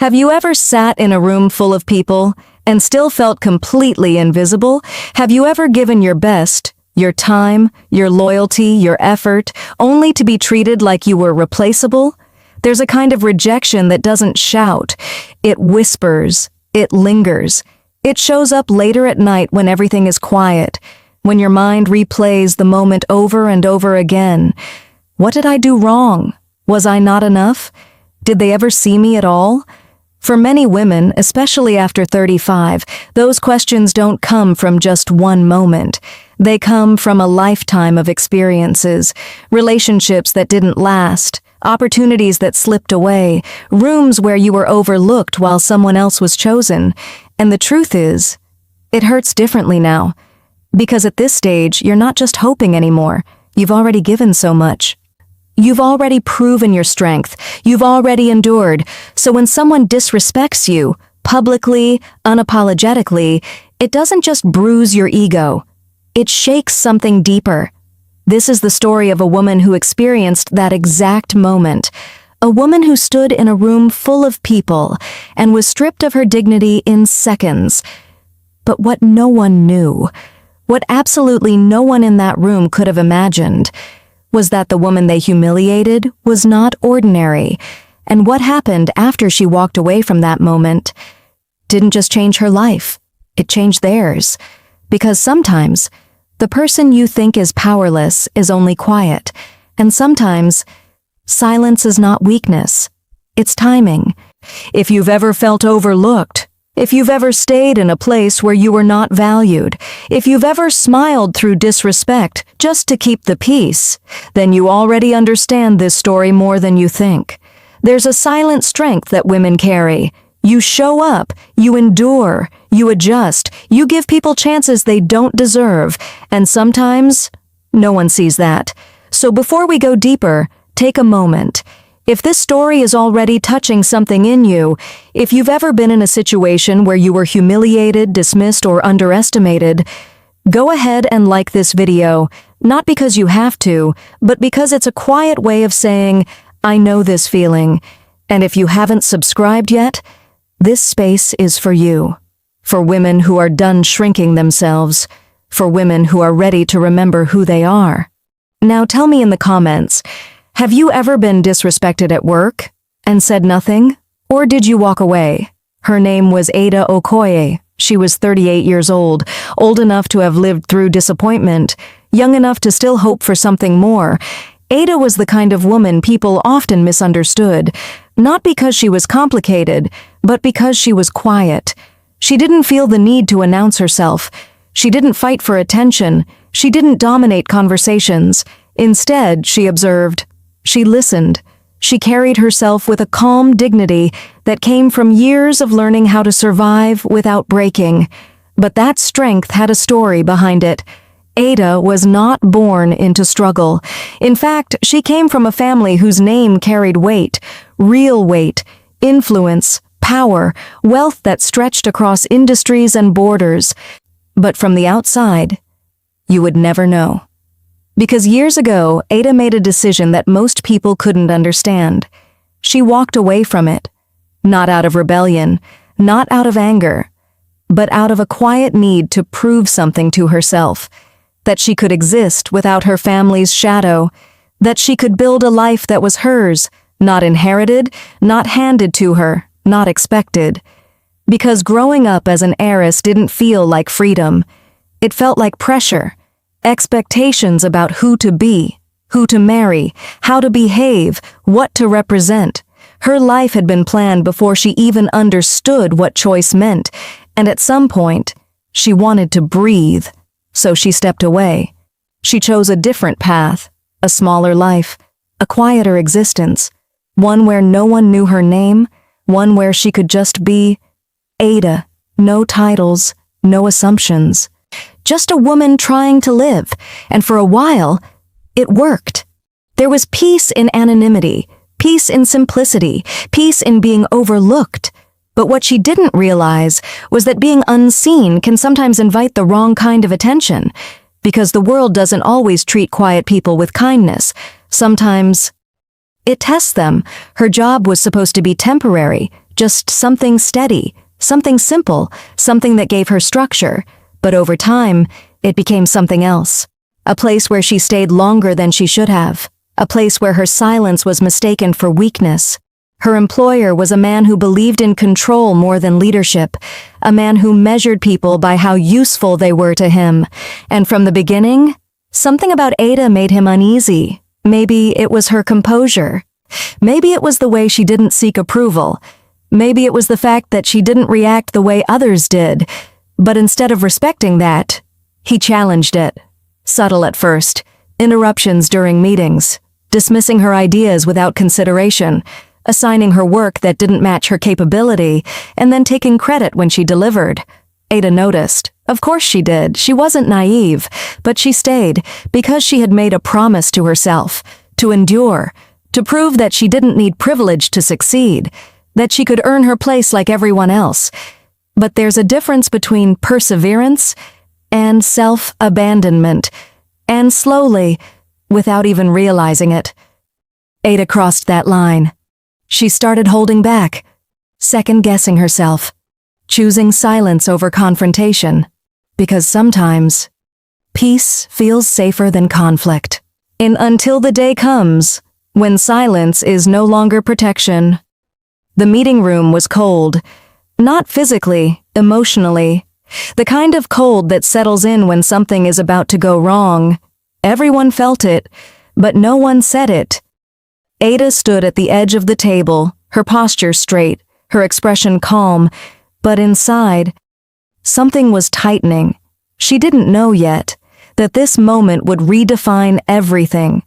Have you ever sat in a room full of people and still felt completely invisible? Have you ever given your best, your time, your loyalty, your effort, only to be treated like you were replaceable? There's a kind of rejection that doesn't shout. It whispers. It lingers. It shows up later at night when everything is quiet, when your mind replays the moment over and over again. What did I do wrong? Was I not enough? Did they ever see me at all? For many women, especially after 35, those questions don't come from just one moment. They come from a lifetime of experiences, relationships that didn't last, opportunities that slipped away, rooms where you were overlooked while someone else was chosen. And the truth is, it hurts differently now. Because at this stage, you're not just hoping anymore. You've already given so much. You've already proven your strength. You've already endured. So when someone disrespects you, publicly, unapologetically, it doesn't just bruise your ego. It shakes something deeper. This is the story of a woman who experienced that exact moment. A woman who stood in a room full of people and was stripped of her dignity in seconds. But what no one knew, what absolutely no one in that room could have imagined, was that the woman they humiliated was not ordinary, and what happened after she walked away from that moment didn't just change her life, it changed theirs. Because sometimes, the person you think is powerless is only quiet, and sometimes, silence is not weakness, it's timing. If you've ever felt overlooked, if you've ever stayed in a place where you were not valued, if you've ever smiled through disrespect just to keep the peace, then you already understand this story more than you think. There's a silent strength that women carry. You show up, you endure, you adjust, you give people chances they don't deserve, and sometimes, no one sees that. So before we go deeper, take a moment. If this story is already touching something in you, if you've ever been in a situation where you were humiliated, dismissed, or underestimated, go ahead and like this video, not because you have to, but because it's a quiet way of saying, I know this feeling. And if you haven't subscribed yet, this space is for you. For women who are done shrinking themselves. For women who are ready to remember who they are. Now tell me in the comments, have you ever been disrespected at work and said nothing? Or did you walk away? Her name was Ada Okoye. She was 38 years old enough to have lived through disappointment, young enough to still hope for something more. Ada was the kind of woman people often misunderstood, not because she was complicated, but because she was quiet. She didn't feel the need to announce herself. She didn't fight for attention. She didn't dominate conversations. Instead, she observed. She listened. She carried herself with a calm dignity that came from years of learning how to survive without breaking. But that strength had a story behind it. Ada was not born into struggle. In fact, she came from a family whose name carried weight, real weight, influence, power, wealth that stretched across industries and borders. But from the outside, you would never know. Because years ago, Ada made a decision that most people couldn't understand. She walked away from it. Not out of rebellion, not out of anger, but out of a quiet need to prove something to herself. That she could exist without her family's shadow. That she could build a life that was hers, not inherited, not handed to her, not expected. Because growing up as an heiress didn't feel like freedom. It felt like pressure. Expectations about who to be, who to marry, how to behave, what to represent. Her life had been planned before she even understood what choice meant, and at some point, she wanted to breathe, so she stepped away. She chose a different path, a smaller life, a quieter existence, one where no one knew her name, one where she could just be Ada, no titles, no assumptions. Just a woman trying to live, and for a while, it worked. There was peace in anonymity, peace in simplicity, peace in being overlooked. But what she didn't realize was that being unseen can sometimes invite the wrong kind of attention, because the world doesn't always treat quiet people with kindness. Sometimes it tests them. Her job was supposed to be temporary, just something steady, something simple, something that gave her structure. But over time, it became something else. A place where she stayed longer than she should have. A place where her silence was mistaken for weakness. Her employer was a man who believed in control more than leadership, a man who measured people by how useful they were to him. And from the beginning, something about Ada made him uneasy. Maybe it was her composure. Maybe it was the way she didn't seek approval. Maybe it was the fact that she didn't react the way others did. But instead of respecting that, he challenged it. Subtle at first, interruptions during meetings, dismissing her ideas without consideration, assigning her work that didn't match her capability, and then taking credit when she delivered. Ada noticed. Of course she did. She wasn't naive, but she stayed because she had made a promise to herself, to endure, to prove that she didn't need privilege to succeed, that she could earn her place like everyone else. But there's a difference between perseverance and self-abandonment, and slowly, without even realizing it, Ada crossed that line. She started holding back, second-guessing herself, choosing silence over confrontation, because sometimes peace feels safer than conflict. And until the day comes when silence is no longer protection. The meeting room was cold, not physically, emotionally, the kind of cold that settles in when something is about to go wrong. Everyone felt it, but no one said it. Ada stood at the edge of the table, her posture straight, her expression calm, but inside, something was tightening. She didn't know yet that this moment would redefine everything.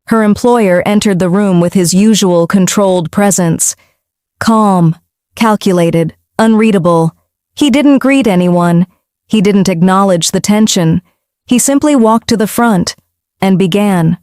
Her employer entered the room with his usual controlled presence. Calm, calculated, unreadable. He didn't greet anyone. He didn't acknowledge the tension. He simply walked to the front and began.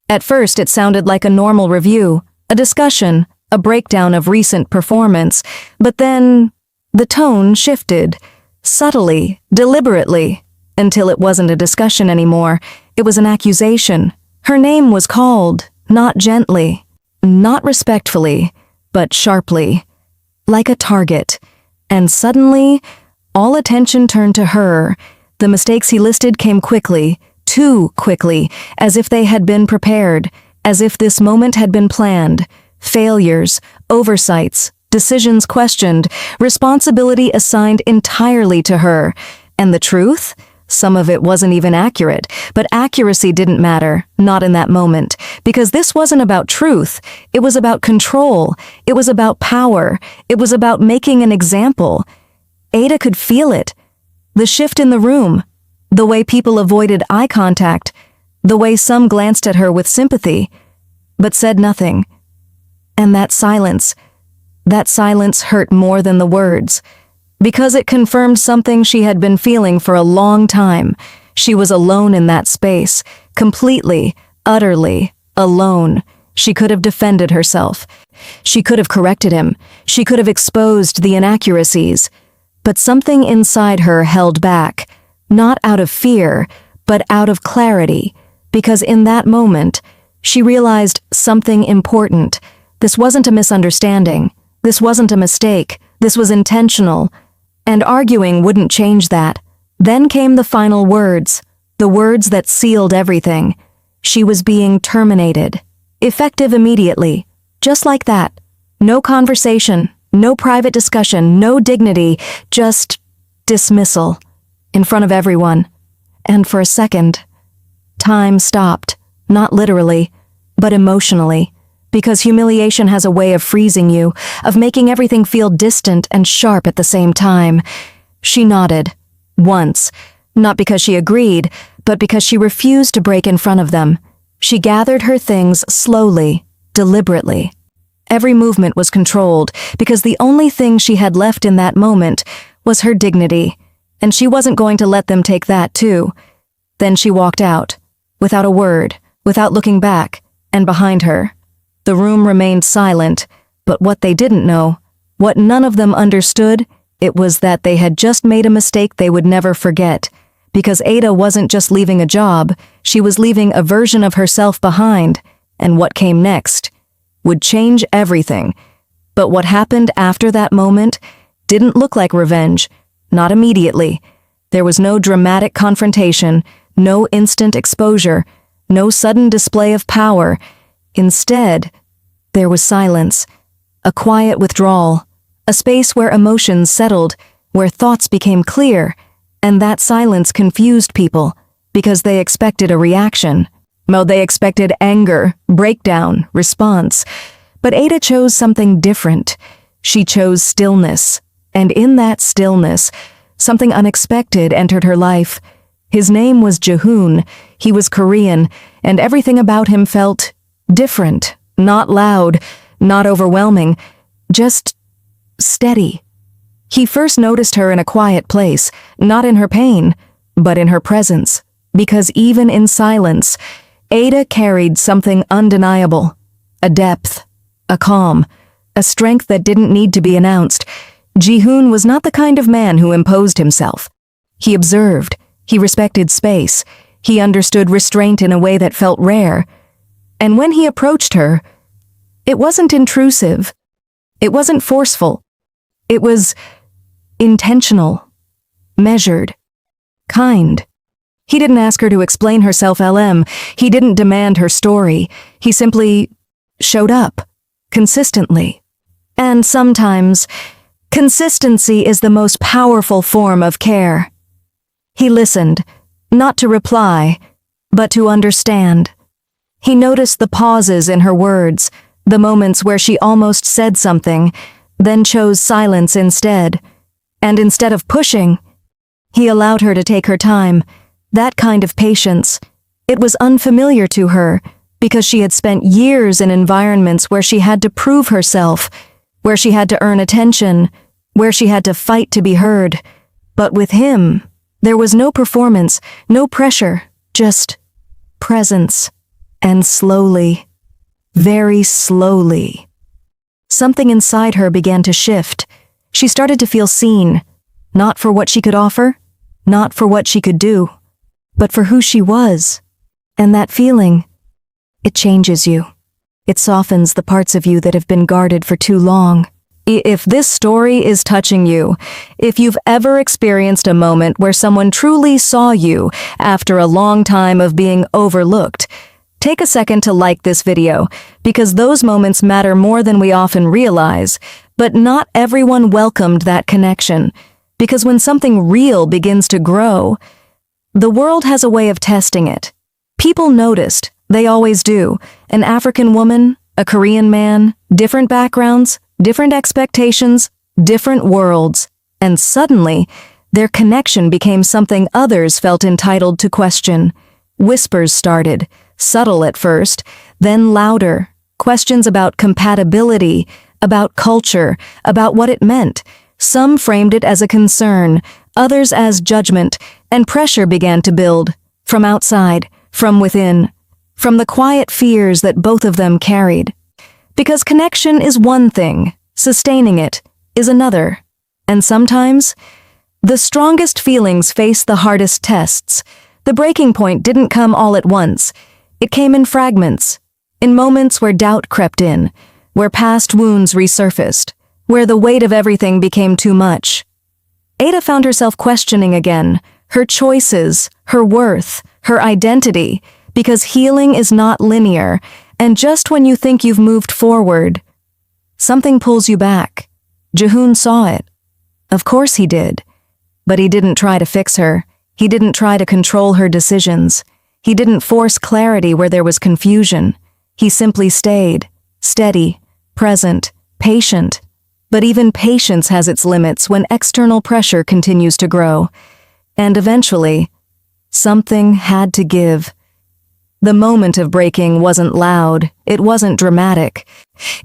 At first, it sounded like a normal review, a discussion, a breakdown of recent performance, but then the tone shifted, subtly, deliberately, until it wasn't a discussion anymore. It was an accusation. Her name was called, not gently, not respectfully, but sharply, like a target. And suddenly, all attention turned to her. The mistakes he listed came quickly, too quickly, as if they had been prepared, as if this moment had been planned. Failures, oversights, decisions questioned, responsibility assigned entirely to her. And the truth? Some of it wasn't even accurate, but accuracy didn't matter, not in that moment, because this wasn't about truth. It was about control. It was about power. It was about making an example. Ada could feel it. The shift in the room, the way people avoided eye contact, the way some glanced at her with sympathy, but said nothing. And that silence hurt more than the words, because it confirmed something she had been feeling for a long time. She was alone in that space, completely, utterly alone. She could have defended herself. She could have corrected him. She could have exposed the inaccuracies. But something inside her held back, not out of fear, but out of clarity, because in that moment, she realized something important. This wasn't a misunderstanding. This wasn't a mistake. This was intentional. And arguing wouldn't change that. Then came the final words, the words that sealed everything. She was being terminated. Effective immediately. Just like that. No conversation, no private discussion, no dignity, just dismissal. In front of everyone. And for a second, time stopped. Not literally, but emotionally. Because humiliation has a way of freezing you, of making everything feel distant and sharp at the same time. She nodded. Once. Not because she agreed, but because she refused to break in front of them. She gathered her things slowly, deliberately. Every movement was controlled, because the only thing she had left in that moment was her dignity. And she wasn't going to let them take that too. Then she walked out, without a word, without looking back, and behind her. The room remained silent, but what they didn't know, what none of them understood, it was that they had just made a mistake they would never forget. Because Ada wasn't just leaving a job, she was leaving a version of herself behind, and what came next would change everything. But what happened after that moment didn't look like revenge, not immediately. There was no dramatic confrontation, no instant exposure, no sudden display of power. Instead, there was silence, a quiet withdrawal, a space where emotions settled, where thoughts became clear, and that silence confused people because they expected a reaction. They expected anger, breakdown, response. But Ada chose something different. She chose stillness, and in that stillness, something unexpected entered her life. His name was Jahoon. He was Korean, and everything about him felt different, not loud, not overwhelming, just steady. He first noticed her in a quiet place, not in her pain, but in her presence, because even in silence, Ada carried something undeniable, a depth, a calm, a strength that didn't need to be announced. Jahoon was not the kind of man who imposed himself. He observed, he respected space, he understood restraint in a way that felt rare. And when he approached her, it wasn't intrusive, it wasn't forceful, it was intentional, measured, kind. He didn't ask her to explain herself he didn't demand her story, he simply showed up, consistently. And sometimes, consistency is the most powerful form of care. He listened, not to reply, but to understand. He noticed the pauses in her words, the moments where she almost said something, then chose silence instead. And instead of pushing, he allowed her to take her time. That kind of patience, it was unfamiliar to her because she had spent years in environments where she had to prove herself, where she had to earn attention, where she had to fight to be heard. But with him, there was no performance, no pressure, just presence. And slowly, very slowly, something inside her began to shift. She started to feel seen, not for what she could offer, not for what she could do, but for who she was. And that feeling, it changes you. It softens the parts of you that have been guarded for too long. If this story is touching you, if you've ever experienced a moment where someone truly saw you after a long time of being overlooked, take a second to like this video, because those moments matter more than we often realize. But not everyone welcomed that connection, because when something real begins to grow, the world has a way of testing it. People noticed, they always do, an African woman, a Korean man, different backgrounds, different expectations, different worlds, and suddenly, their connection became something others felt entitled to question. Whispers started, subtle at first, then louder, questions about compatibility, about culture, about what it meant. Some framed it as a concern, others as judgment, and pressure began to build, from outside, from within, from the quiet fears that both of them carried. Because connection is one thing, sustaining it is another. And sometimes, the strongest feelings face the hardest tests. The breaking point didn't come all at once. It came in fragments, in moments where doubt crept in, where past wounds resurfaced, where the weight of everything became too much. Ada found herself questioning again, her choices, her worth, her identity, because healing is not linear, and just when you think you've moved forward, something pulls you back. Jahoon saw it. Of course he did. But he didn't try to fix her. He didn't try to control her decisions. He didn't force clarity where there was confusion. He simply stayed, steady, present, patient. But even patience has its limits when external pressure continues to grow. And eventually, something had to give. The moment of breaking wasn't loud, it wasn't dramatic.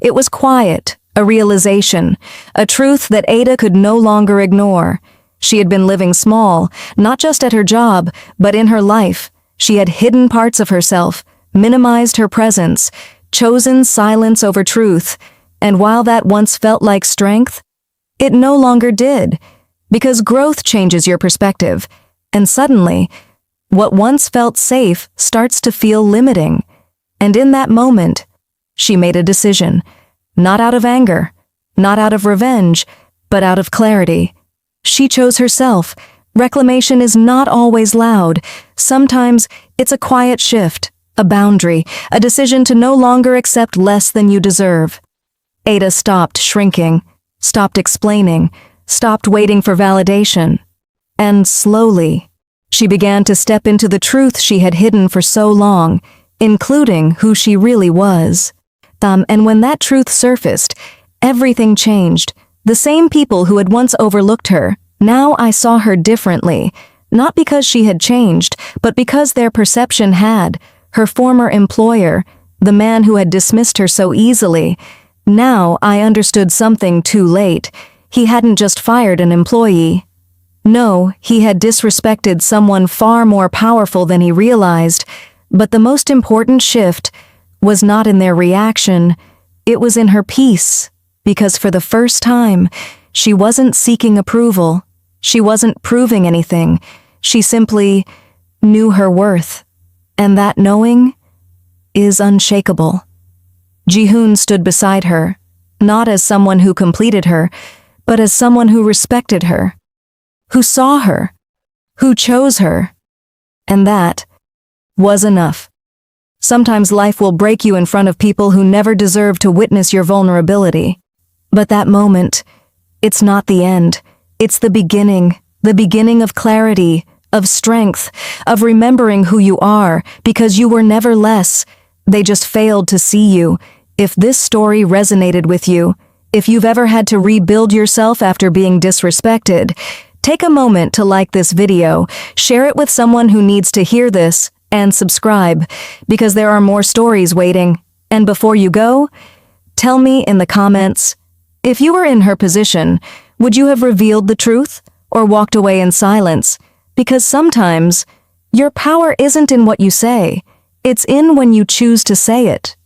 It was quiet, a realization, a truth that Ada could no longer ignore. She had been living small, not just at her job, but in her life. She had hidden parts of herself, minimized her presence, chosen silence over truth, and while that once felt like strength, it no longer did, because growth changes your perspective, and suddenly, what once felt safe starts to feel limiting. And in that moment, she made a decision, not out of anger, not out of revenge, but out of clarity. She chose herself. Reclamation is not always loud. Sometimes it's a quiet shift, a boundary, a decision to no longer accept less than you deserve. Ada stopped shrinking, stopped explaining, stopped waiting for validation. And slowly, she began to step into the truth she had hidden for so long, including who she really was. And when that truth surfaced, everything changed. The same people who had once overlooked her, now I saw her differently, not because she had changed, but because their perception had. Her former employer, the man who had dismissed her so easily, now I understood something too late. He hadn't just fired an employee. No, he had disrespected someone far more powerful than he realized, but the most important shift was not in their reaction, it was in her peace, because for the first time, she wasn't seeking approval, she wasn't proving anything, she simply knew her worth, and that knowing is unshakable. Ji-hoon stood beside her, not as someone who completed her, but as someone who respected her, who saw her, who chose her, and that was enough. Sometimes life will break you in front of people who never deserve to witness your vulnerability. But that moment, it's not the end. It's the beginning of clarity, of strength, of remembering who you are, because you were never less. They just failed to see you. If this story resonated with you, if you've ever had to rebuild yourself after being disrespected, take a moment to like this video, share it with someone who needs to hear this, and subscribe, because there are more stories waiting. And before you go, tell me in the comments, if you were in her position, would you have revealed the truth or walked away in silence? Because sometimes, your power isn't in what you say, it's in when you choose to say it.